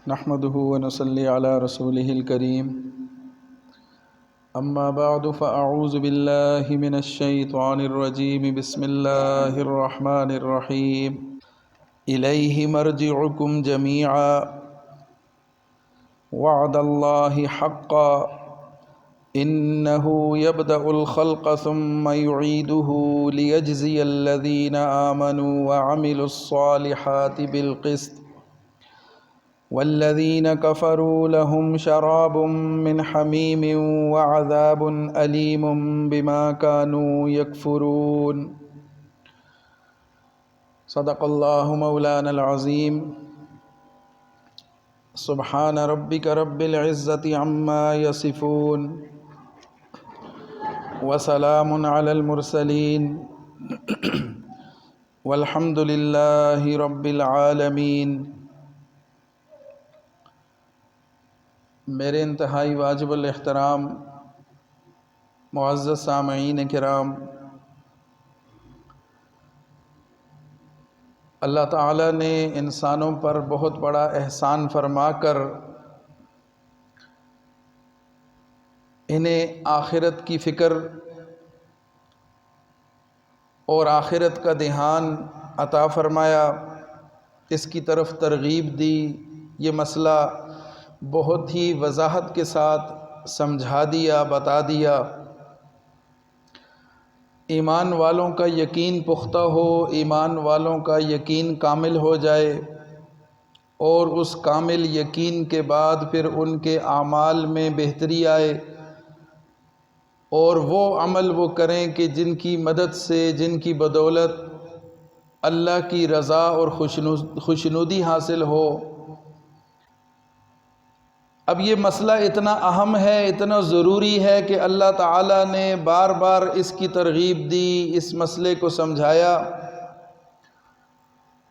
نحمده ونصلي على رسوله الكريم أما بعد فأعوذ بالله من الشيطان الرجيم بسم الله الرحمن الرحيم إليه مرجعكم جميعا وعد الله حقا إنه يبدأ الخلق ثم يعيده ليجزي الذين آمنوا وعملوا الصالحات بالقسط والذين كفروا لهم شراب من حميم وعذاب أليم بما كانوا يكفرون صدق الله مولانا العظيم سبحان ربك رب العزة عما يصفون وسلام على المرسلين والحمد لله رب العالمين۔ میرے انتہائی واجب الاحترام معزز سامعین کرام، اللہ تعالیٰ نے انسانوں پر بہت بڑا احسان فرما کر انہیں آخرت کی فکر اور آخرت کا دھیان عطا فرمایا، اس کی طرف ترغیب دی۔ یہ مسئلہ بہت ہی وضاحت کے ساتھ سمجھا دیا، بتا دیا۔ ایمان والوں کا یقین پختہ ہو، ایمان والوں کا یقین کامل ہو جائے، اور اس کامل یقین کے بعد پھر ان کے اعمال میں بہتری آئے، اور وہ عمل وہ کریں کہ جن کی مدد سے، جن کی بدولت اللہ کی رضا اور خوشنودی حاصل ہو۔ اب یہ مسئلہ اتنا اہم ہے، اتنا ضروری ہے کہ اللہ تعالیٰ نے بار بار اس کی ترغیب دی، اس مسئلے کو سمجھایا،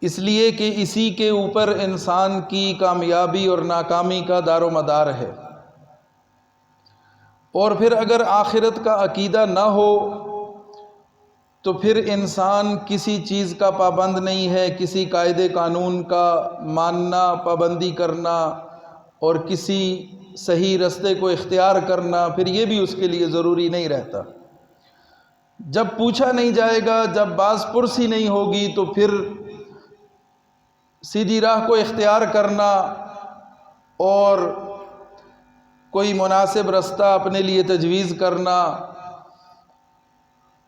اس لیے کہ اسی کے اوپر انسان کی کامیابی اور ناکامی کا دار و مدار ہے۔ اور پھر اگر آخرت کا عقیدہ نہ ہو تو پھر انسان کسی چیز کا پابند نہیں ہے، کسی قاعدے قانون کا ماننا، پابندی کرنا اور کسی صحیح رستے کو اختیار کرنا، پھر یہ بھی اس کے لیے ضروری نہیں رہتا۔ جب پوچھا نہیں جائے گا، جب باز پرسی نہیں ہوگی، تو پھر سیدھی راہ کو اختیار کرنا اور کوئی مناسب رستہ اپنے لیے تجویز کرنا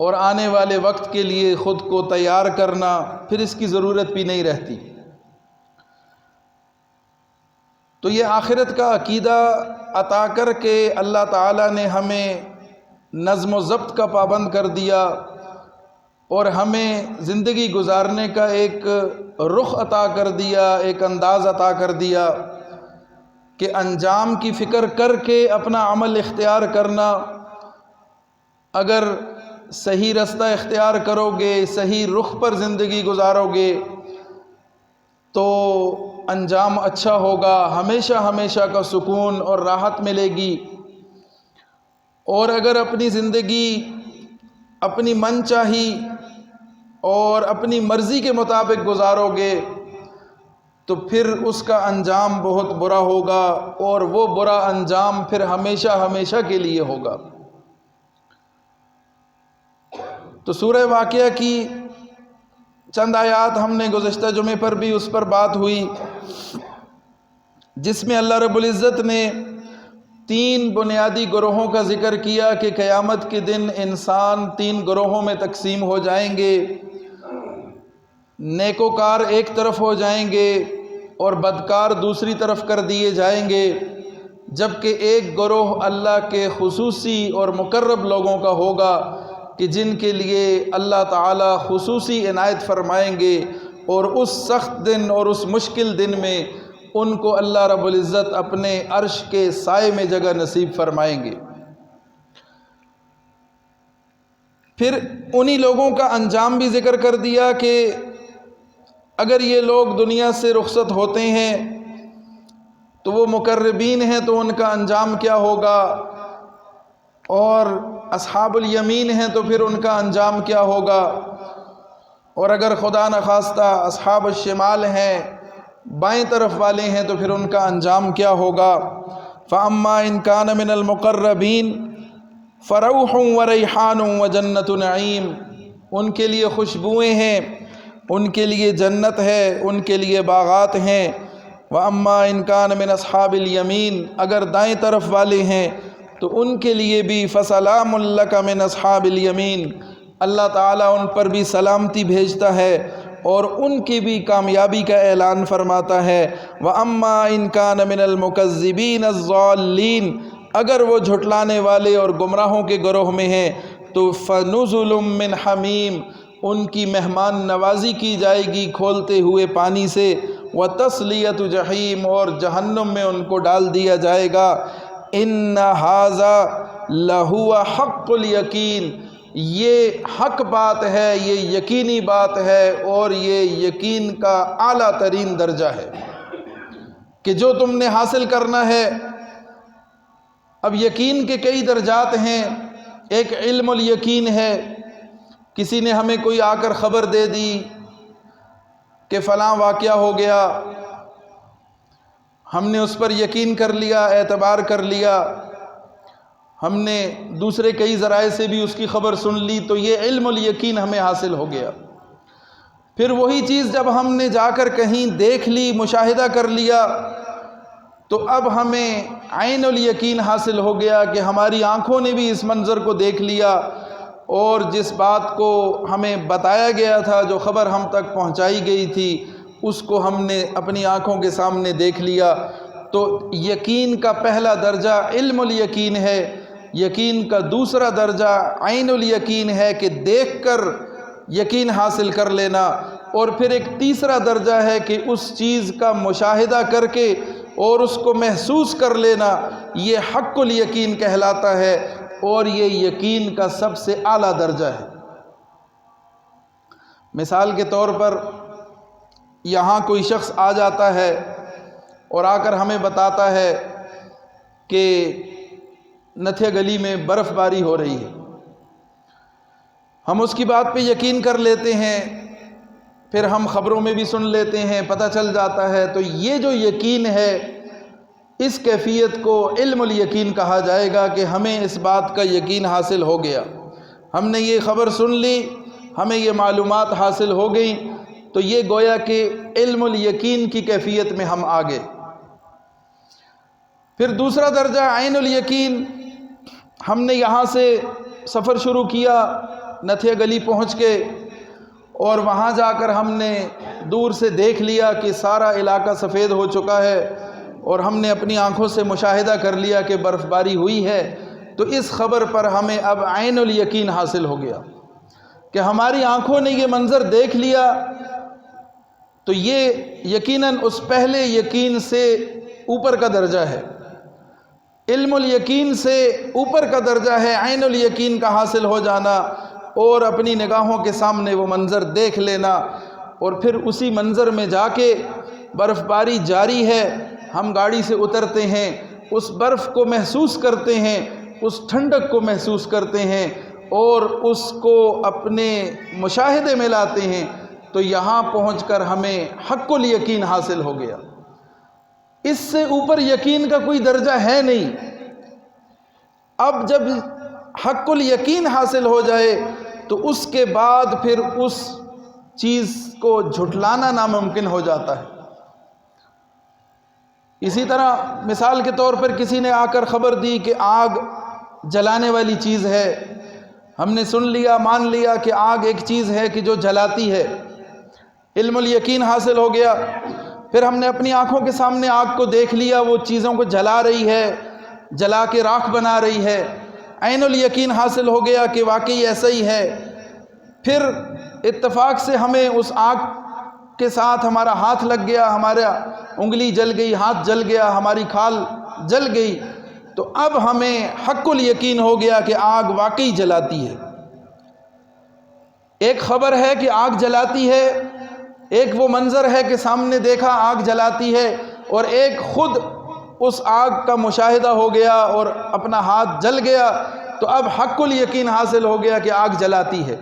اور آنے والے وقت کے لیے خود کو تیار کرنا، پھر اس کی ضرورت بھی نہیں رہتی۔ تو یہ آخرت کا عقیدہ عطا کر کے اللہ تعالیٰ نے ہمیں نظم و ضبط کا پابند کر دیا، اور ہمیں زندگی گزارنے کا ایک رخ عطا کر دیا، ایک انداز عطا کر دیا کہ انجام کی فکر کر کے اپنا عمل اختیار کرنا۔ اگر صحیح رستہ اختیار کرو گے، صحیح رخ پر زندگی گزارو گے تو انجام اچھا ہوگا، ہمیشہ ہمیشہ کا سکون اور راحت ملے گی۔ اور اگر اپنی زندگی اپنی من چاہی اور اپنی مرضی کے مطابق گزارو گے تو پھر اس کا انجام بہت برا ہوگا، اور وہ برا انجام پھر ہمیشہ ہمیشہ کے لیے ہوگا۔ تو سورہ واقعہ کی چند آیات ہم نے گزشتہ جمعے پر بھی اس پر بات ہوئی، جس میں اللہ رب العزت نے 3 بنیادی گروہوں کا ذکر کیا کہ قیامت کے دن انسان 3 گروہوں میں تقسیم ہو جائیں گے۔ نیکوکار ایک طرف ہو جائیں گے اور بدکار دوسری طرف کر دیے جائیں گے، جبکہ ایک گروہ اللہ کے خصوصی اور مقرب لوگوں کا ہوگا کہ جن کے لیے اللہ تعالیٰ خصوصی عنایت فرمائیں گے، اور اس سخت دن اور اس مشکل دن میں ان کو اللہ رب العزت اپنے عرش کے سائے میں جگہ نصیب فرمائیں گے۔ پھر انہی لوگوں کا انجام بھی ذکر کر دیا کہ اگر یہ لوگ دنیا سے رخصت ہوتے ہیں تو وہ مقربین ہیں، تو ان کا انجام کیا ہوگا، اور اصحاب الیمین ہیں تو پھر ان کا انجام کیا ہوگا، اور اگر خدا نخواستہ اصحاب الشمال ہیں بائیں طرف والے ہیں تو پھر ان کا انجام کیا ہوگا؟ فَأَمَّا إِن كَانَ مِنَ الْمُقَرَّبِينَ فَرَوْحٌ وَرَيْحَانٌ وَجَنَّةُ نَعِيمٍ، ان کے لیے خوشبوئیں ہیں، ان کے لیے جنت ہے، ان کے لیے باغات ہیں۔ وَأَمَّا إِن كَانَ مِنْ أَصْحَابِ الْيَمِينَ، اگر دائیں طرف والے ہیں تو ان کے لیے بھی فَسَلَامٌ لَكَ مِنْ أَصْحَابِ الْيَمِينَ، اللہ تعالیٰ ان پر بھی سلامتی بھیجتا ہے اور ان کی بھی کامیابی کا اعلان فرماتا ہے۔ وَأَمَّا إِن كَانَ مِنَ الْمُكَذِّبِينَ الضَّالِّينَ، اگر وہ جھٹلانے والے اور گمراہوں کے گروہ میں ہیں تو فَنُزُلٌ مِّنْ حَمِيمٍ، ان کی مہمان نوازی کی جائے گی کھولتے ہوئے پانی سے، وَتَصْلِيَةُ جَحِيمٍ، اور جہنم میں ان کو ڈال دیا جائے گا۔ إِنَّ هَذَا لَهُوَ حَقُّ الْيَقِينِ، یہ حق بات ہے، یہ یقینی بات ہے، اور یہ یقین کا اعلیٰ ترین درجہ ہے کہ جو تم نے حاصل کرنا ہے۔ اب یقین کے کئی درجات ہیں، ایک علم الیقین ہے، کسی نے ہمیں کوئی آ کر خبر دے دی کہ فلاں واقعہ ہو گیا، ہم نے اس پر یقین کر لیا، اعتبار کر لیا، ہم نے دوسرے کئی ذرائع سے بھی اس کی خبر سن لی، تو یہ علم الیقین ہمیں حاصل ہو گیا۔ پھر وہی چیز جب ہم نے جا کر کہیں دیکھ لی، مشاہدہ کر لیا، تو اب ہمیں عین الیقین حاصل ہو گیا کہ ہماری آنکھوں نے بھی اس منظر کو دیکھ لیا، اور جس بات کو ہمیں بتایا گیا تھا، جو خبر ہم تک پہنچائی گئی تھی، اس کو ہم نے اپنی آنکھوں کے سامنے دیکھ لیا۔ تو یقین کا پہلا درجہ علم الیقین ہے، یقین کا دوسرا درجہ عین الیقین ہے کہ دیکھ کر یقین حاصل کر لینا، اور پھر ایک تیسرا درجہ ہے کہ اس چیز کا مشاہدہ کر کے اور اس کو محسوس کر لینا، یہ حق الیقین کہلاتا ہے، اور یہ یقین کا سب سے اعلیٰ درجہ ہے۔ مثال کے طور پر یہاں کوئی شخص آ جاتا ہے اور آ کر ہمیں بتاتا ہے کہ نتھیا گلی میں برف باری ہو رہی ہے، ہم اس کی بات پہ یقین کر لیتے ہیں، پھر ہم خبروں میں بھی سن لیتے ہیں، پتہ چل جاتا ہے، تو یہ جو یقین ہے اس کیفیت کو علم الیقین کہا جائے گا کہ ہمیں اس بات کا یقین حاصل ہو گیا، ہم نے یہ خبر سن لی، ہمیں یہ معلومات حاصل ہو گئی، تو یہ گویا کہ علم الیقین کی کیفیت میں ہم آگے۔ پھر دوسرا درجہ عین الیقین، ہم نے یہاں سے سفر شروع کیا، نتھیا گلی پہنچ کے، اور وہاں جا کر ہم نے دور سے دیکھ لیا کہ سارا علاقہ سفید ہو چکا ہے، اور ہم نے اپنی آنکھوں سے مشاہدہ کر لیا کہ برف باری ہوئی ہے، تو اس خبر پر ہمیں اب عین الیقین حاصل ہو گیا کہ ہماری آنکھوں نے یہ منظر دیکھ لیا، تو یہ یقیناً اس پہلے یقین سے اوپر کا درجہ ہے، علم الیقین سے اوپر کا درجہ ہے عین الیقین کا حاصل ہو جانا، اور اپنی نگاہوں کے سامنے وہ منظر دیکھ لینا، اور پھر اسی منظر میں جا کے برف باری جاری ہے، ہم گاڑی سے اترتے ہیں، اس برف کو محسوس کرتے ہیں، اس ٹھنڈک کو محسوس کرتے ہیں، اور اس کو اپنے مشاہدے میں لاتے ہیں، تو یہاں پہنچ کر ہمیں حق الیقین حاصل ہو گیا۔ اس سے اوپر یقین کا کوئی درجہ ہے نہیں۔ اب جب حق الیقین حاصل ہو جائے تو اس کے بعد پھر اس چیز کو جھٹلانا ناممکن ہو جاتا ہے۔ اسی طرح مثال کے طور پر کسی نے آ کر خبر دی کہ آگ جلانے والی چیز ہے، ہم نے سن لیا، مان لیا کہ آگ ایک چیز ہے کہ جو جلاتی ہے، علم الیقین حاصل ہو گیا۔ پھر ہم نے اپنی آنکھوں کے سامنے آگ کو دیکھ لیا، وہ چیزوں کو جلا رہی ہے، جلا کے راکھ بنا رہی ہے، عین الیقین حاصل ہو گیا کہ واقعی ایسا ہی ہے۔ پھر اتفاق سے ہمیں اس آگ کے ساتھ ہمارا ہاتھ لگ گیا، ہمارا انگلی جل گئی، ہاتھ جل گیا، ہماری کھال جل گئی، تو اب ہمیں حق الیقین ہو گیا کہ آگ واقعی جلاتی ہے۔ ایک خبر ہے کہ آگ جلاتی ہے، ایک وہ منظر ہے کہ سامنے دیکھا آگ جلاتی ہے، اور ایک خود اس آگ کا مشاہدہ ہو گیا اور اپنا ہاتھ جل گیا، تو اب حق الیقین حاصل ہو گیا کہ آگ جلاتی ہے۔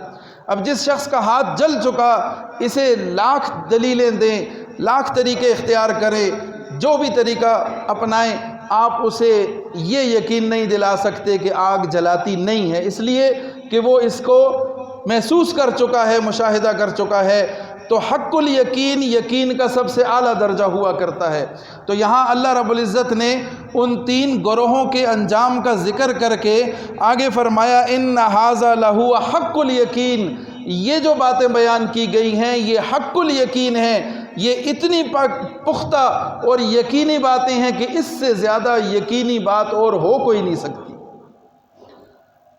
اب جس شخص کا ہاتھ جل چکا، اسے لاکھ دلیلیں دیں، لاکھ طریقے اختیار کرے، جو بھی طریقہ اپنائیں، آپ اسے یہ یقین نہیں دلا سکتے کہ آگ جلاتی نہیں ہے، اس لیے کہ وہ اس کو محسوس کر چکا ہے، مشاہدہ کر چکا ہے۔ تو حق الیقین یقین کا سب سے اعلیٰ درجہ ہوا کرتا ہے۔ تو یہاں اللہ رب العزت نے ان 3 گروہوں کے انجام کا ذکر کر کے آگے فرمایا ان ھذا لہو حق الیقین، یہ جو باتیں بیان کی گئی ہیں یہ حق الیقین ہیں، یہ اتنی پختہ اور یقینی باتیں ہیں کہ اس سے زیادہ یقینی بات اور ہو کوئی نہیں سکتی۔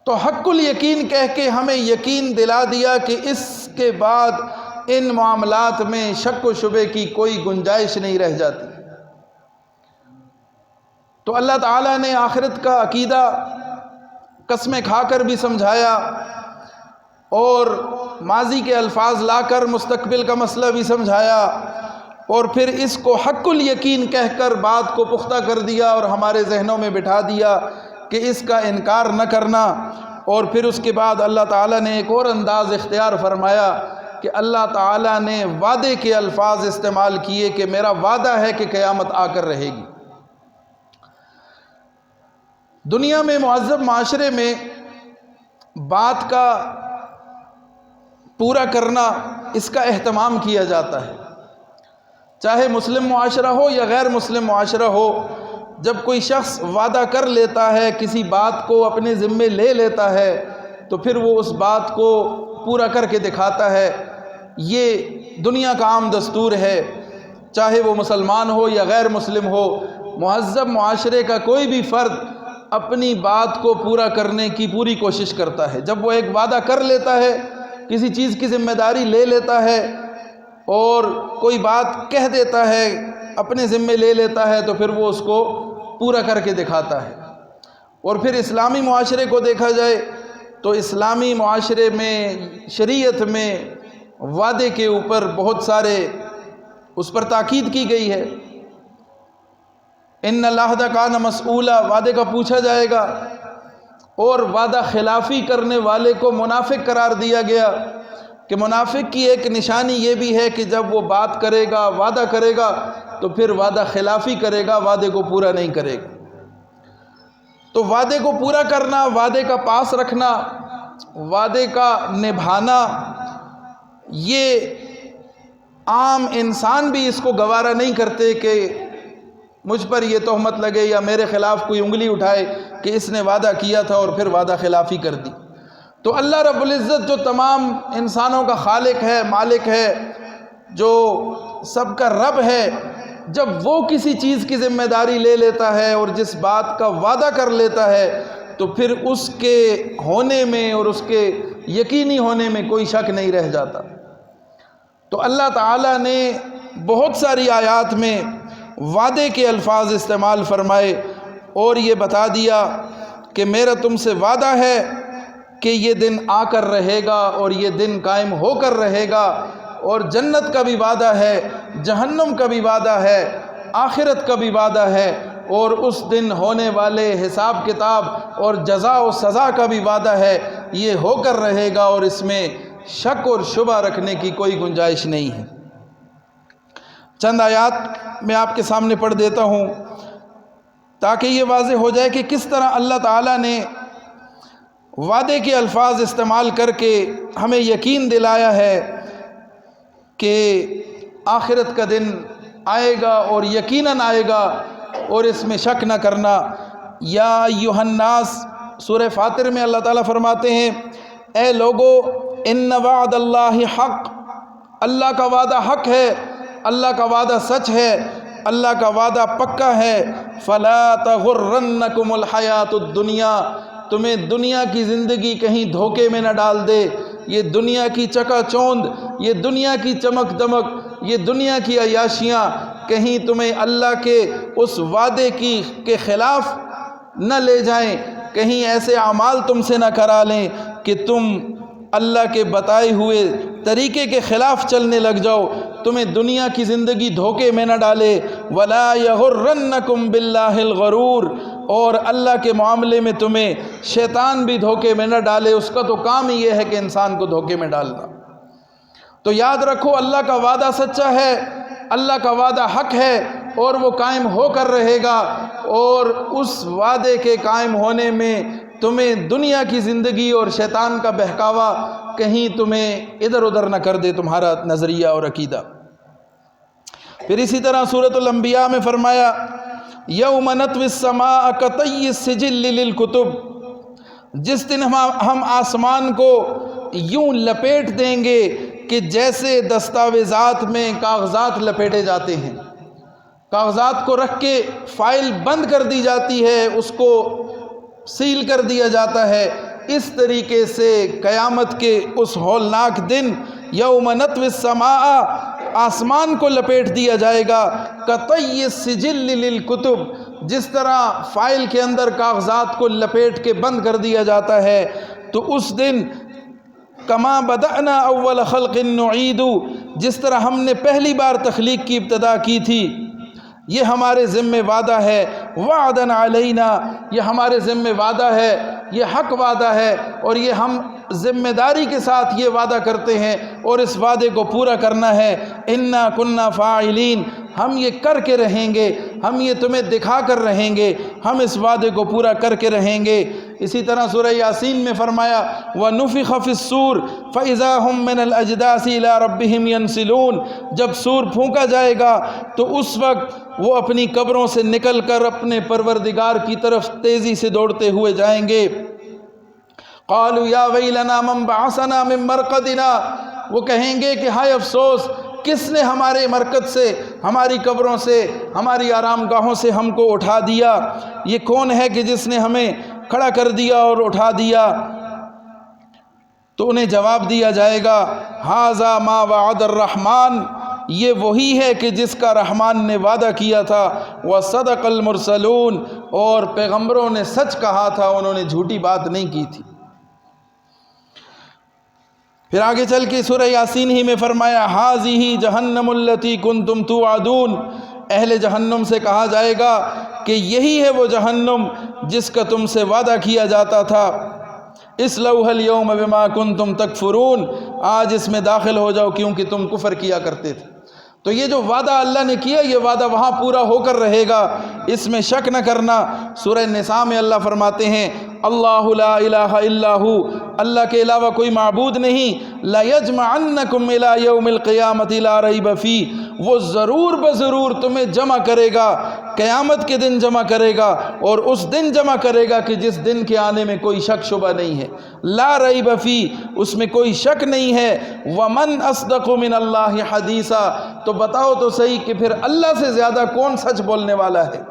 تو حق الیقین کہہ کے ہمیں یقین دلا دیا کہ اس کے بعد ان معاملات میں شک و شبے کی کوئی گنجائش نہیں رہ جاتی۔ تو اللہ تعالیٰ نے آخرت کا عقیدہ قسمیں کھا کر بھی سمجھایا اور ماضی کے الفاظ لا کر مستقبل کا مسئلہ بھی سمجھایا، اور پھر اس کو حق الیقین کہہ کر بات کو پختہ کر دیا اور ہمارے ذہنوں میں بٹھا دیا کہ اس کا انکار نہ کرنا۔ اور پھر اس کے بعد اللہ تعالیٰ نے ایک اور انداز اختیار فرمایا کہ اللہ تعالیٰ نے وعدے کے الفاظ استعمال کیے کہ میرا وعدہ ہے کہ قیامت آ کر رہے گی۔ دنیا میں مہذب معاشرے میں بات کا پورا کرنا، اس کا اہتمام کیا جاتا ہے، چاہے مسلم معاشرہ ہو یا غیر مسلم معاشرہ ہو۔ جب کوئی شخص وعدہ کر لیتا ہے، کسی بات کو اپنے ذمے لے لیتا ہے، تو پھر وہ اس بات کو پورا کر کے دکھاتا ہے۔ یہ دنیا کا عام دستور ہے، چاہے وہ مسلمان ہو یا غیر مسلم ہو۔ مہذب معاشرے کا کوئی بھی فرد اپنی بات کو پورا کرنے کی پوری کوشش کرتا ہے۔ جب وہ ایک وعدہ کر لیتا ہے، کسی چیز کی ذمہ داری لے لیتا ہے اور کوئی بات کہہ دیتا ہے، اپنے ذمے لے لیتا ہے، تو پھر وہ اس کو پورا کر کے دکھاتا ہے۔ اور پھر اسلامی معاشرے کو دیکھا جائے تو اسلامی معاشرے میں، شریعت میں وعدے کے اوپر بہت سارے اس پر تاکید کی گئی ہے۔ ان العہد کان مسئولا، وعدے کا پوچھا جائے گا، اور وعدہ خلافی کرنے والے کو منافق قرار دیا گیا کہ منافق کی ایک نشانی یہ بھی ہے کہ جب وہ بات کرے گا، وعدہ کرے گا، تو پھر وعدہ خلافی کرے گا، وعدے کو پورا نہیں کرے گا۔ تو وعدے کو پورا کرنا، وعدے کا پاس رکھنا، وعدے کا نبھانا، یہ عام انسان بھی اس کو گوارا نہیں کرتے کہ مجھ پر یہ تہمت لگے یا میرے خلاف کوئی انگلی اٹھائے کہ اس نے وعدہ کیا تھا اور پھر وعدہ خلافی کر دی۔ تو اللہ رب العزت جو تمام انسانوں کا خالق ہے، مالک ہے، جو سب کا رب ہے، جب وہ کسی چیز کی ذمہ داری لے لیتا ہے اور جس بات کا وعدہ کر لیتا ہے، تو پھر اس کے ہونے میں اور اس کے یقینی ہونے میں کوئی شک نہیں رہ جاتا۔ تو اللہ تعالیٰ نے بہت ساری آیات میں وعدے کے الفاظ استعمال فرمائے اور یہ بتا دیا کہ میرا تم سے وعدہ ہے کہ یہ دن آ کر رہے گا اور یہ دن قائم ہو کر رہے گا، اور جنت کا بھی وعدہ ہے، جہنم کا بھی وعدہ ہے، آخرت کا بھی وعدہ ہے، اور اس دن ہونے والے حساب کتاب اور جزا و سزا کا بھی وعدہ ہے۔ یہ ہو کر رہے گا اور اس میں شک اور شبہ رکھنے کی کوئی گنجائش نہیں ہے۔ چند آیات میں آپ کے سامنے پڑھ دیتا ہوں تاکہ یہ واضح ہو جائے کہ کس طرح اللہ تعالیٰ نے وعدے کے الفاظ استعمال کر کے ہمیں یقین دلایا ہے کہ آخرت کا دن آئے گا اور یقیناً آئے گا، اور اس میں شک نہ کرنا۔ یا ایھا الناس، سورہ فاطر میں اللہ تعالیٰ فرماتے ہیں، اے لوگو، ان وعد اللہ حق، اللہ کا وعدہ حق ہے، اللہ کا وعدہ سچ ہے، اللہ کا وعدہ پکا ہے۔ فلا تغرنکم الحیات الدنیا، تمہیں دنیا کی زندگی کہیں دھوکے میں نہ ڈال دے۔ یہ دنیا کی چکا چوند، یہ دنیا کی چمک دمک، یہ دنیا کی عیاشیاں کہیں تمہیں اللہ کے اس وعدے کے خلاف نہ لے جائیں، کہیں ایسے اعمال تم سے نہ کرا لیں کہ تم اللہ کے بتائے ہوئے طریقے کے خلاف چلنے لگ جاؤ، تمہیں دنیا کی زندگی دھوکے میں نہ ڈالے۔ وَلَا يَغُرَّنَّكُمْ بِاللَّهِ الْغَرُورُ، اور اللہ کے معاملے میں تمہیں شیطان بھی دھوکے میں نہ ڈالے، اس کا تو کام ہی یہ ہے کہ انسان کو دھوکے میں ڈالنا۔ تو یاد رکھو، اللہ کا وعدہ سچا ہے، اللہ کا وعدہ حق ہے اور وہ قائم ہو کر رہے گا، اور اس وعدے کے قائم ہونے میں تمہیں دنیا کی زندگی اور شیطان کا بہکاوا کہیں تمہیں ادھر ادھر نہ کر دے تمہارا نظریہ اور عقیدہ۔ پھر اسی طرح سورۃ الانبیاء میں فرمایا یوم نطوی السماء کطی السجل للکتب، جس دن ہم آسمان کو یوں لپیٹ دیں گے کہ جیسے دستاویزات میں کاغذات لپیٹے جاتے ہیں، کاغذات کو رکھ کے فائل بند کر دی جاتی ہے، اس کو سیل کر دیا جاتا ہے، اس طریقے سے قیامت کے اس ہولناک دن یوم نطوی السماء آسمان کو لپیٹ دیا جائے گا کطی السجل للکتب، جس طرح فائل کے اندر کاغذات کو لپیٹ کے بند کر دیا جاتا ہے، تو اس دن کما بدأنا اول خلق نعید، جس طرح ہم نے پہلی بار تخلیق کی ابتدا کی تھی، یہ ہمارے ذمہ وعدہ ہے، وعدن علینا، یہ ہمارے ذمہ وعدہ ہے، یہ حق وعدہ ہے، اور یہ ہم ذمہ داری کے ساتھ یہ وعدہ کرتے ہیں اور اس وعدے کو پورا کرنا ہے۔ انا کننا فاعلین، ہم یہ کر کے رہیں گے، ہم یہ تمہیں دکھا کر رہیں گے، ہم اس وعدے کو پورا کر کے رہیں گے۔ اسی طرح سورہ یاسین میں فرمایا وَنُفِخَ فِي الصُّورِ فَإِذَا هُم مِّنَ الْأَجْدَاثِ إِلَىٰ رَبِّهِمْ يَنْسِلُونَ، جب سور پھونکا جائے گا تو اس وقت وہ اپنی قبروں سے نکل کر اپنے پروردگار کی طرف تیزی سے دوڑتے ہوئے جائیں گے۔ قالوا یا ویلنا من بعثنا من مرقدنا، وہ کہیں گے کہ ہائے افسوس، کس نے ہمارے مرکز سے، ہماری قبروں سے، ہماری آرام گاہوں سے ہم کو اٹھا دیا، یہ کون ہے کہ جس نے ہمیں کھڑا کر دیا اور اٹھا دیا؟ تو انہیں جواب دیا جائے گا ھذا ما وعد الرحمن، یہ وہی ہے کہ جس کا رحمان نے وعدہ کیا تھا، وصدق المرسلون، اور پیغمبروں نے سچ کہا تھا، انہوں نے جھوٹی بات نہیں کی تھی۔ پھر آگے چل کے سورہ یاسین ہی میں فرمایا ھذہ جہنم التی کنتم توعدون، اہل جہنم سے کہا جائے گا کہ یہی ہے وہ جہنم جس کا تم سے وعدہ کیا جاتا تھا، اصلوھا اليوم بما کنتم تکفرون، آج اس میں داخل ہو جاؤ کیونکہ تم کفر کیا کرتے تھے۔ تو یہ جو وعدہ اللہ نے کیا، یہ وعدہ وہاں پورا ہو کر رہے گا، اس میں شک نہ کرنا۔ سورہ نساء میں اللہ فرماتے ہیں اللہ لا الہ الا ہو، اللہ کے علاوہ کوئی معبود نہیں، لَيَجْمَعَنَّكُمْ إِلَىٰ يَوْمِ الْقِيَامَةِ لَا رَيْبَ فِيهِ، وہ ضرور بضرور تمہیں جمع کرے گا، قیامت کے دن جمع کرے گا، اور اس دن جمع کرے گا کہ جس دن کے آنے میں کوئی شک شبہ نہیں ہے، لا ریب فی، اس میں کوئی شک نہیں ہے۔ وَمَنْ أَصْدَقُ مِنَ اللَّهِ حَدِيثًا، تو بتاؤ تو صحیح کہ پھر اللہ سے زیادہ کون سچ بولنے والا ہے؟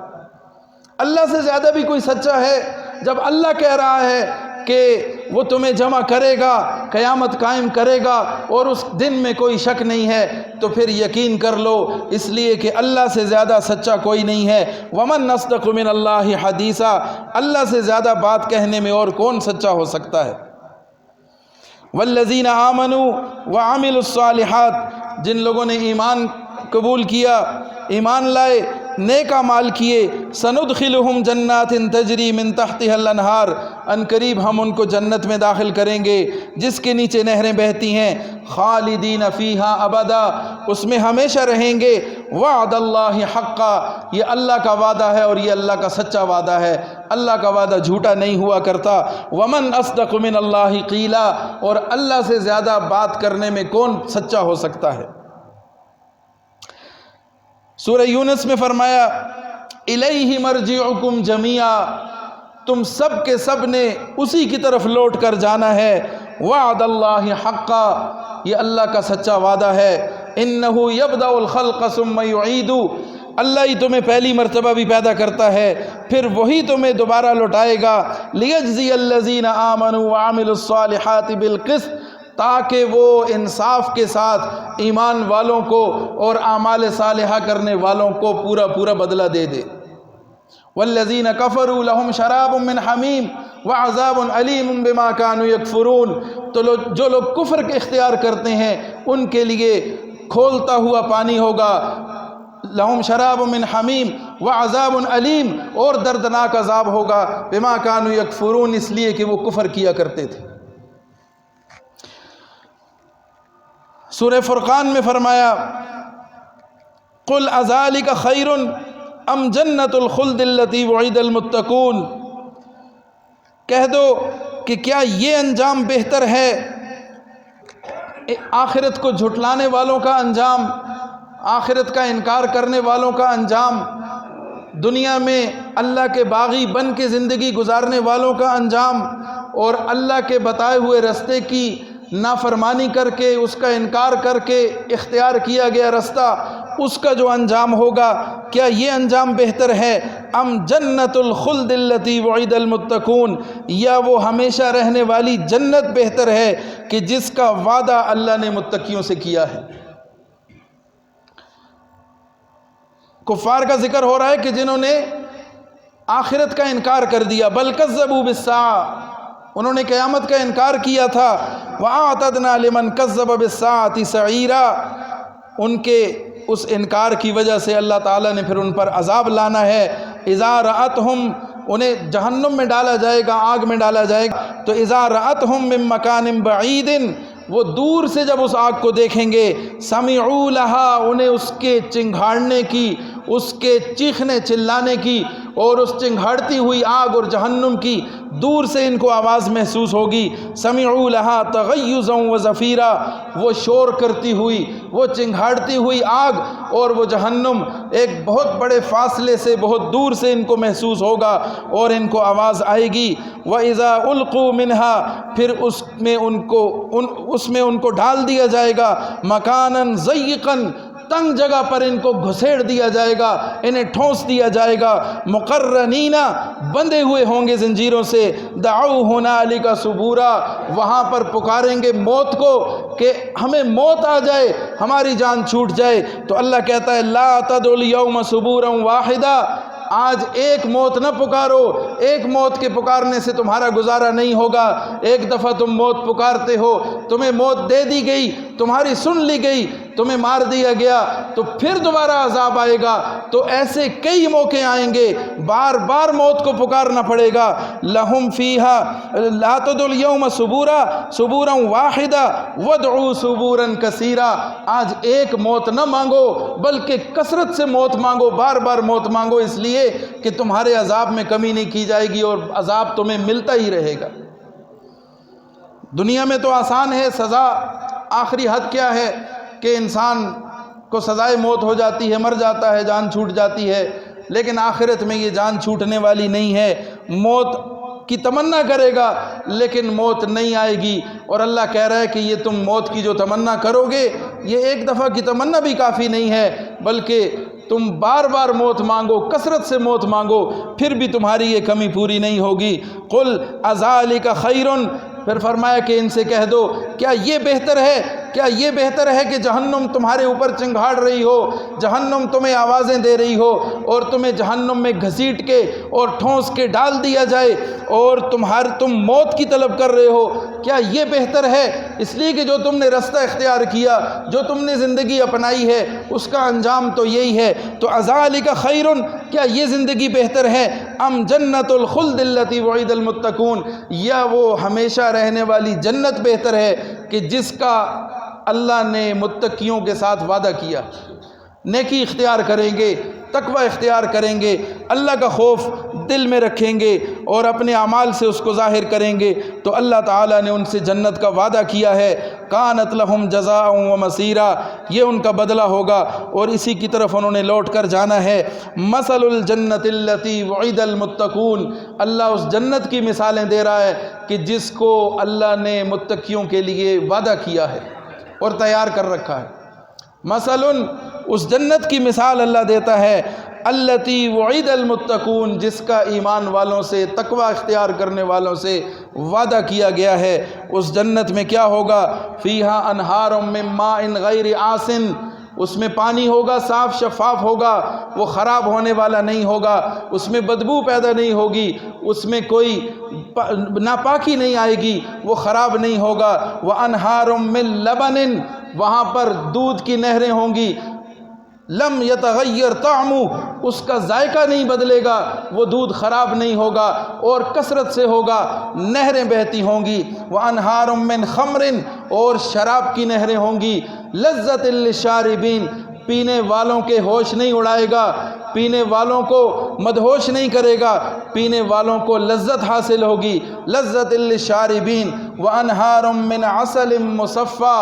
اللہ سے زیادہ بھی کوئی سچا ہے؟ جب اللہ کہہ رہا ہے کہ وہ تمہیں جمع کرے گا، قیامت قائم کرے گا، اور اس دن میں کوئی شک نہیں ہے، تو پھر یقین کر لو، اس لیے کہ اللہ سے زیادہ سچا کوئی نہیں ہے۔ وَمَنْ أَصْدَقُ مِنَ اللَّهِ حَدِيثًا، اللہ سے زیادہ بات کہنے میں اور کون سچا ہو سکتا ہے؟ وَالَّذِينَ آمَنُوا وَعَمِلُوا الصَّالِحَاتِ، جن لوگوں نے ایمان قبول کیا، ایمان لائے، نیک اعمال کیے، سندخلہم جنات تجری من تحتها الانہار، ان قریب ہم ان کو جنت میں داخل کریں گے جس کے نیچے نہریں بہتی ہیں، خالدین فیہا ابدا، اس میں ہمیشہ رہیں گے۔ وعد اللہ حقا، یہ اللہ کا وعدہ ہے اور یہ اللہ کا سچا وعدہ ہے، اللہ کا وعدہ جھوٹا نہیں ہوا کرتا۔ ومن اصدق من اللہ قیلا، اور اللہ سے زیادہ بات کرنے میں کون سچا ہو سکتا ہے؟ سورہ یونس میں فرمایا الیہ مرجعکم جمیعا، تم سب کے سب نے اسی کی طرف لوٹ کر جانا ہے۔ وعد اللہ حقا، یہ اللہ کا سچا وعدہ ہے۔ انہ یبدأ الخلق ثم یعید، اللہ ہی تمہیں پہلی مرتبہ بھی پیدا کرتا ہے، پھر وہی تمہیں دوبارہ لوٹائے گا۔ لیجزی الذین آمنوا وعملوا الصالحات بالقسط، تاکہ وہ انصاف کے ساتھ ایمان والوں کو اور اعمال صالحہ کرنے والوں کو پورا پورا بدلہ دے دے۔ والذین کفروا لہم شراب من حمیم وعذاب علیم بما کانوا یکفرون، تو جو لوگ کفر کے اختیار کرتے ہیں ان کے لیے کھولتا ہوا پانی ہوگا، لہم شراب من حمیم وعذاب علیم، اور دردناک عذاب ہوگا، بما کانوا یکفرون، اس لیے کہ وہ کفر کیا کرتے تھے۔ سورہ فرقان میں فرمایا قل اذالک خیر ام جنت الخلد التی وعد المتقون، کہہ دو کہ کیا یہ انجام بہتر ہے، آخرت کو جھٹلانے والوں کا انجام، آخرت کا انکار کرنے والوں کا انجام، دنیا میں اللہ کے باغی بن کے زندگی گزارنے والوں کا انجام، اور اللہ کے بتائے ہوئے رستے کی نافرمانی کر کے، اس کا انکار کر کے اختیار کیا گیا رستہ، اس کا جو انجام ہوگا، کیا یہ انجام بہتر ہے؟ ام جنت الخلد التی وعد المتقون، یا وہ ہمیشہ رہنے والی جنت بہتر ہے کہ جس کا وعدہ اللہ نے متقیوں سے کیا ہے۔ کفار کا ذکر ہو رہا ہے کہ جنہوں نے آخرت کا انکار کر دیا، بل کذبوا بالساعۃ، انہوں نے قیامت کا انکار کیا تھا، وَأَعْتَدْنَا لِمَنْ كَذَّبَ بِالسَّاعَةِ سَعِيرًا، ان کے اس انکار کی وجہ سے اللہ تعالیٰ نے پھر ان پر عذاب لانا ہے۔ اِذَا رَأَتْهُمْ، انہیں جہنم میں ڈالا جائے گا، آگ میں ڈالا جائے گا، تو اِذَا رَأَتْهُمْ مِن مَّكَانٍ بَعِيدٍ، وہ دور سے جب اس آگ کو دیکھیں گے، سَمِعُوا لَهَا، انہیں اس کے چنگھاڑنے کی، اس کے چیخنے چلانے کی، اور اس چنگھاڑتی ہوئی آگ اور جہنم کی دور سے ان کو آواز محسوس ہوگی۔ سَمِعُوا لَهَا تَغَيُّظًا وَزَفِيرًا، وہ شور کرتی ہوئی، وہ چنگھاڑتی ہوئی آگ اور وہ جہنم ایک بہت بڑے فاصلے سے، بہت دور سے ان کو محسوس ہوگا اور ان کو آواز آئے گی۔ وَإِذَا أُلْقُوا مِنْهَا، پھر اس میں ان کو ڈال دیا جائے گا، مَكَانًا ضَيِّقًا، تنگ جگہ پر ان کو گھسیڑ دیا جائے گا، انہیں ٹھونس دیا جائے گا، مقرنین، بندھے ہوئے ہوں گے زنجیروں سے، دعوا ہنالک ثبورا، وہاں پر پکاریں گے موت کو کہ ہمیں موت آ جائے، ہماری جان چھوٹ جائے۔ تو اللہ کہتا ہے لا تدعوا اليوم ثبورا واحدا، آج ایک موت نہ پکارو، ایک موت کے پکارنے سے تمہارا گزارا نہیں ہوگا۔ ایک دفعہ تم موت پکارتے ہو، تمہیں موت دے دی گئی، تمہاری سن لی گئی، تمہیں مار دیا گیا، تو پھر دوبارہ عذاب آئے گا، تو ایسے کئی موقع آئیں گے، بار بار موت کو پکارنا پڑے گا۔ لہم فیہا لا تدعوا اليوم ثبورا واحدا وادعوا ثبورا کثیرا، آج ایک موت نہ مانگو بلکہ کثرت سے موت مانگو، بار بار موت مانگو، اس لیے کہ تمہارے عذاب میں کمی نہیں کی جائے گی اور عذاب تمہیں ملتا ہی رہے گا۔ دنیا میں تو آسان ہے، سزا آخری حد کیا ہے کہ انسان کو سزائے موت ہو جاتی ہے، مر جاتا ہے، جان چھوٹ جاتی ہے، لیکن آخرت میں یہ جان چھوٹنے والی نہیں ہے۔ موت کی تمنا کرے گا لیکن موت نہیں آئے گی، اور اللہ کہہ رہا ہے کہ یہ تم موت کی جو تمنا کرو گے، یہ ایک دفعہ کی تمنا بھی کافی نہیں ہے، بلکہ تم بار بار موت مانگو، کثرت سے موت مانگو، پھر بھی تمہاری یہ کمی پوری نہیں ہوگی۔ قل اذالک خیر، پھر فرمایا کہ ان سے کہہ دو کیا یہ بہتر ہے، کیا یہ بہتر ہے کہ جہنم تمہارے اوپر چنگھاڑ رہی ہو، جہنم تمہیں آوازیں دے رہی ہو اور تمہیں جہنم میں گھسیٹ کے اور ٹھونس کے ڈال دیا جائے اور تم موت کی طلب کر رہے ہو، کیا یہ بہتر ہے؟ اس لیے کہ جو تم نے رستہ اختیار کیا، جو تم نے زندگی اپنائی ہے، اس کا انجام تو یہی ہے۔ تو اذالک خیر، کیا یہ زندگی بہتر ہے؟ ام جنت الخلد التی وعد المتقون، یا وہ ہمیشہ رہنے والی جنت بہتر ہے کہ جس کا اللہ نے متقیوں کے ساتھ وعدہ کیا؟ نیکی اختیار کریں گے، تقوی اختیار کریں گے، اللہ کا خوف دل میں رکھیں گے اور اپنے اعمال سے اس کو ظاہر کریں گے، تو اللہ تعالیٰ نے ان سے جنت کا وعدہ کیا ہے۔ کانت لہم جزاء و مصیرا، یہ ان کا بدلہ ہوگا اور اسی کی طرف انہوں نے لوٹ کر جانا ہے۔ مثل الجنت التی وعد المتقون، اللہ اس جنت کی مثالیں دے رہا ہے کہ جس کو اللہ نے متقیوں کے لیے وعدہ کیا ہے اور تیار کر رکھا ہے۔ مثل، اس جنت کی مثال اللہ دیتا ہے، التی وعد المتقون، جس کا ایمان والوں سے، تقوی اختیار کرنے والوں سے وعدہ کیا گیا ہے۔ اس جنت میں کیا ہوگا؟ فیہا انہار من ماء غیر آسن، اس میں پانی ہوگا، صاف شفاف ہوگا، وہ خراب ہونے والا نہیں ہوگا، اس میں بدبو پیدا نہیں ہوگی، اس میں کوئی ناپاکی نہیں آئے گی، وہ خراب نہیں ہوگا۔ وَأَنْهَارٌ مِّن لَبَنٍ، وہاں پر دودھ کی نہریں ہوں گی، لم یتغیر طعمہ، اس کا ذائقہ نہیں بدلے گا، وہ دودھ خراب نہیں ہوگا اور کثرت سے ہوگا، نہریں بہتی ہوں گی۔ وَأَنْهَارٌ مِّن خَمْرٍ، اور شراب کی نہریں ہوں گی، لذت للشاربین، پینے والوں کے ہوش نہیں اڑائے گا، پینے والوں کو مدہوش نہیں کرے گا، پینے والوں کو لذت حاصل ہوگی، لذت للشاربین وانہار من عسل مصفی،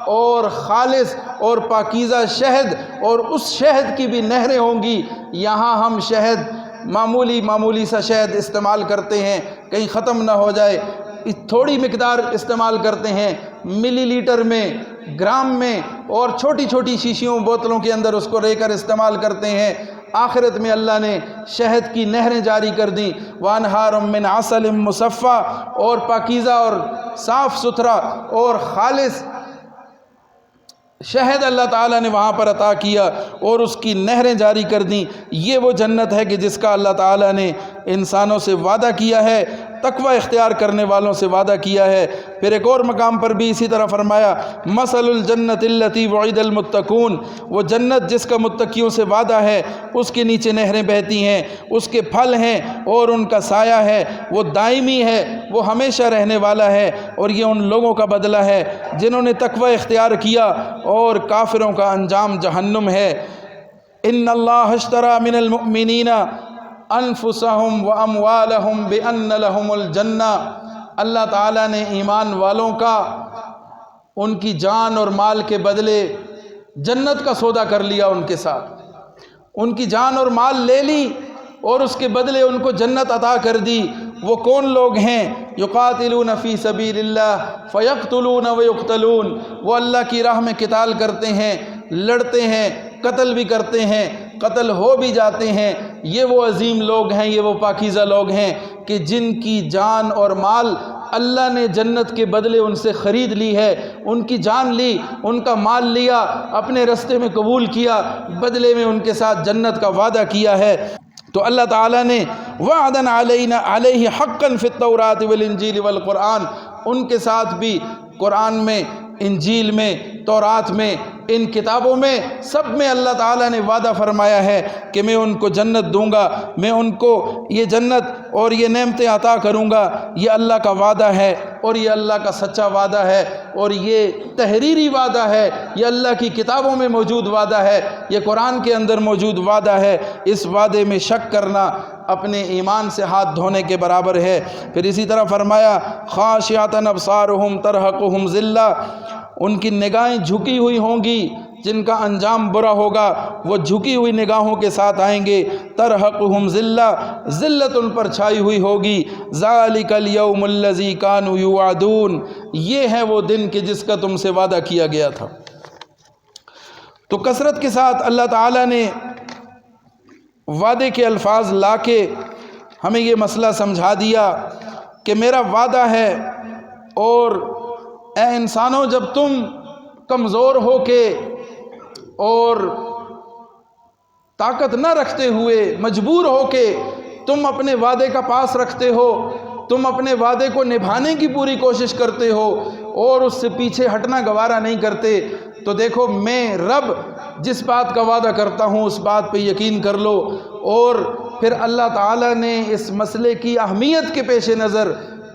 اور خالص اور پاکیزہ شہد، اور اس شہد کی بھی نہریں ہوں گی۔ یہاں ہم شہد معمولی سا شہد استعمال کرتے ہیں، کہیں ختم نہ ہو جائے، تھوڑی مقدار استعمال کرتے ہیں، ملی لیٹر میں، گرام میں، اور چھوٹی چھوٹی شیشیوں بوتلوں کے اندر اس کو لے کر استعمال کرتے ہیں۔ آخرت میں اللہ نے شہد کی نہریں جاری کر دیں، وانہار من عسل مصفی، اور پاکیزہ اور صاف ستھرا اور خالص شہد اللہ تعالیٰ نے وہاں پر عطا کیا اور اس کی نہریں جاری کر دیں۔ یہ وہ جنت ہے کہ جس کا اللہ تعالیٰ نے انسانوں سے وعدہ کیا ہے، تقوی اختیار کرنے والوں سے وعدہ کیا ہے۔ پھر ایک اور مقام پر بھی اسی طرح فرمایا، مثل الجنت التی وعد المتقون، وہ جنت جس کا متقیوں سے وعدہ ہے، اس کے نیچے نہریں بہتی ہیں، اس کے پھل ہیں اور ان کا سایہ ہے، وہ دائمی ہے، وہ ہمیشہ رہنے والا ہے، اور یہ ان لوگوں کا بدلہ ہے جنہوں نے تقوی اختیار کیا، اور کافروں کا انجام جہنم ہے۔ ان اللہ اشتری من المؤمنین انفسہم واموالہم بان لہم الجنہ، اللہ تعالیٰ نے ایمان والوں کا ان کی جان اور مال کے بدلے جنت کا سودا کر لیا، ان کے ساتھ ان کی جان اور مال لے لی اور اس کے بدلے ان کو جنت عطا کر دی۔ وہ کون لوگ ہیں؟ یقاتلون فی سبیل اللہ فیقتلون ویقتلون، وہ اللہ کی راہ میں قتال کرتے ہیں، لڑتے ہیں، قتل بھی کرتے ہیں، قتل ہو بھی جاتے ہیں۔ یہ وہ عظیم لوگ ہیں، یہ وہ پاکیزہ لوگ ہیں کہ جن کی جان اور مال اللہ نے جنت کے بدلے ان سے خرید لی ہے، ان کی جان لی، ان کا مال لیا، اپنے رستے میں قبول کیا، بدلے میں ان کے ساتھ جنت کا وعدہ کیا ہے۔ تو اللہ تعالیٰ نے وعدن علیہ حقا فی التوراۃ والانجیل والقرآن، ان کے ساتھ بھی قرآن میں، انجیل میں، تورات میں، ان کتابوں میں سب میں اللہ تعالیٰ نے وعدہ فرمایا ہے کہ میں ان کو جنت دوں گا، میں ان کو یہ جنت اور یہ نعمتیں عطا کروں گا۔ یہ اللہ کا وعدہ ہے اور یہ اللہ کا سچا وعدہ ہے، اور یہ تحریری وعدہ ہے، یہ اللہ کی کتابوں میں موجود وعدہ ہے، یہ قرآن کے اندر موجود وعدہ ہے۔ اس وعدے میں شک کرنا اپنے ایمان سے ہاتھ دھونے کے برابر ہے۔ پھر اسی طرح فرمایا، خاشعۃ ابصارہم ترہقہم ذلہ، ان کی نگاہیں جھکی ہوئی ہوں گی، جن کا انجام برا ہوگا وہ جھکی ہوئی نگاہوں کے ساتھ آئیں گے۔ ترہقہم ذلہ، ذلت ان پر چھائی ہوئی ہوگی۔ ذالک الیوم الذی کانوا یوعدون، یہ ہے وہ دن کہ جس کا تم سے وعدہ کیا گیا تھا۔ تو کثرت کے ساتھ اللہ تعالیٰ نے وعدے کے الفاظ لا کے ہمیں یہ مسئلہ سمجھا دیا کہ میرا وعدہ ہے، اور اے انسانوں جب تم کمزور ہو کے اور طاقت نہ رکھتے ہوئے مجبور ہو کے تم اپنے وعدے کا پاس رکھتے ہو، تم اپنے وعدے کو نبھانے کی پوری کوشش کرتے ہو اور اس سے پیچھے ہٹنا گوارا نہیں کرتے، تو دیکھو میں رب جس بات کا وعدہ کرتا ہوں اس بات پہ یقین کر لو۔ اور پھر اللہ تعالیٰ نے اس مسئلے کی اہمیت کے پیش نظر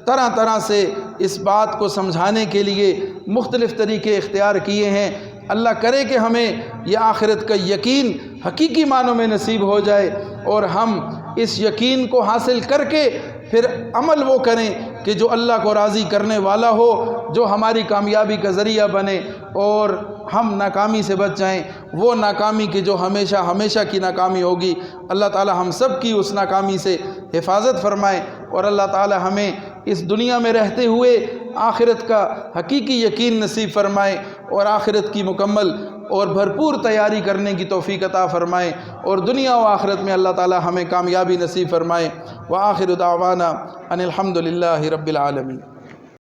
طرح طرح سے اس بات کو سمجھانے کے لیے مختلف طریقے اختیار کیے ہیں۔ اللہ کرے کہ ہمیں یہ آخرت کا یقین حقیقی معنوں میں نصیب ہو جائے، اور ہم اس یقین کو حاصل کر کے پھر عمل وہ کریں کہ جو اللہ کو راضی کرنے والا ہو، جو ہماری کامیابی کا ذریعہ بنے، اور ہم ناکامی سے بچ جائیں، وہ ناکامی کی جو ہمیشہ ہمیشہ کی ناکامی ہوگی۔ اللہ تعالی ہم سب کی اس ناکامی سے حفاظت فرمائے، اور اللہ تعالی ہمیں اس دنیا میں رہتے ہوئے آخرت کا حقیقی یقین نصیب فرمائے، اور آخرت کی مکمل اور بھرپور تیاری کرنے کی توفیق عطا فرمائے، اور دنیا و آخرت میں اللہ تعالی ہمیں کامیابی نصیب فرمائے۔ وآخر دعوانا ان الحمد للہ رب العالمین۔